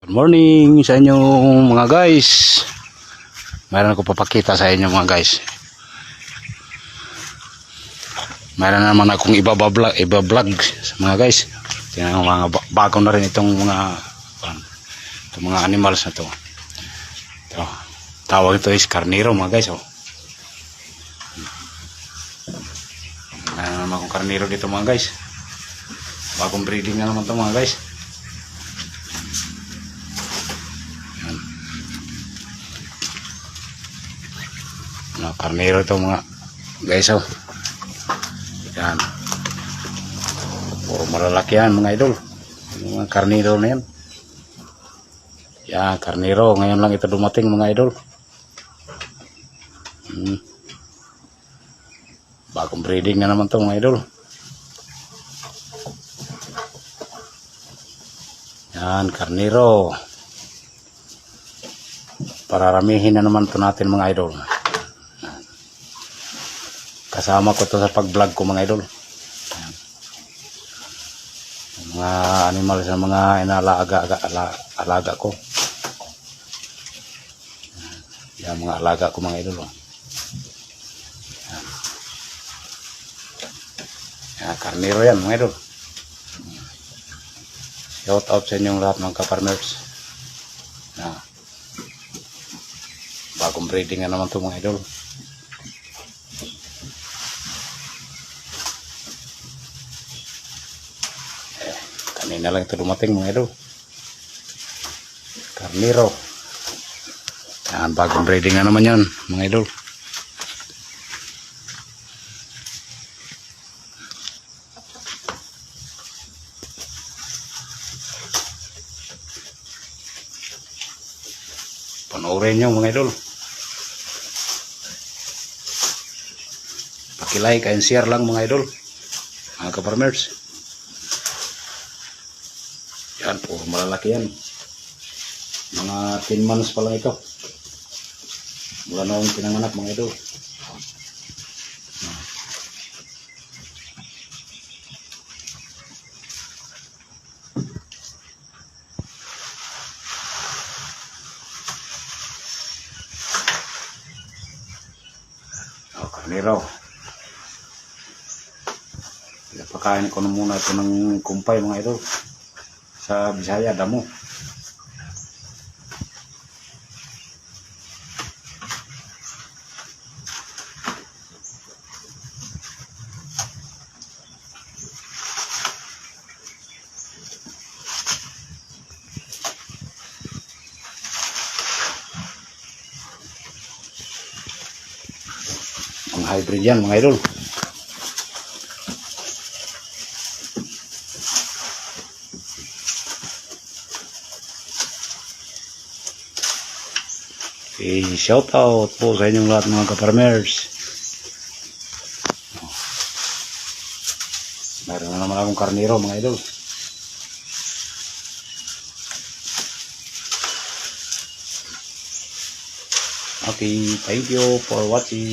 Good morning sa inyo mga guys. Mayroon ako papakita sa inyo mga guys. Mayroon naman akong iba-vlog mga guys. Tingnan mga bago na rin itong mga animals na to. Ito, tawag ito is karniro mga guys. Oh. Mayroon naman akong karniro dito mga guys. Bagong breeding na naman ito mga guys. Karniro ito mga guys. Oh. Yan. Puro malalaki yan mga idol. Mga karniro na yan. Yan, karniro. Ngayon lang ito dumating mga idol. Bagong breeding na naman ito mga idol. Yan, karniro. Pararamihin na naman ito natin mga idol. Kasama ko to sa pag-vlog ko mga idol. Ayan. Mga animals na mga alaga ko. Yan mga alaga ko mga idol. Ayan. Yan, karniro yan mga idol. Shout out sa inyong lahat mga ka-farmers. Bagong breeding na naman to mga idol. Kanina lang ito dumating mga idol. Karniro. Yan, bagong breeding na naman yan mga idol. Panoorin nyo mga idol. Paki-like and share lang mga idol. Mga ka-farmers. Yan, puro malalaki yan. Mga 10 months pa lang ito. Mula noong pinanganak mga idol. Karniro. Pakain ko na muna ito ng kumpay mga idol. Sa Bisaya, damo. Ang hybrid yan mga idol. Shout out po sa inyong lahat mga ka-farmers. Meron na naman akong karniro mga idol. Okay, thank you for watching.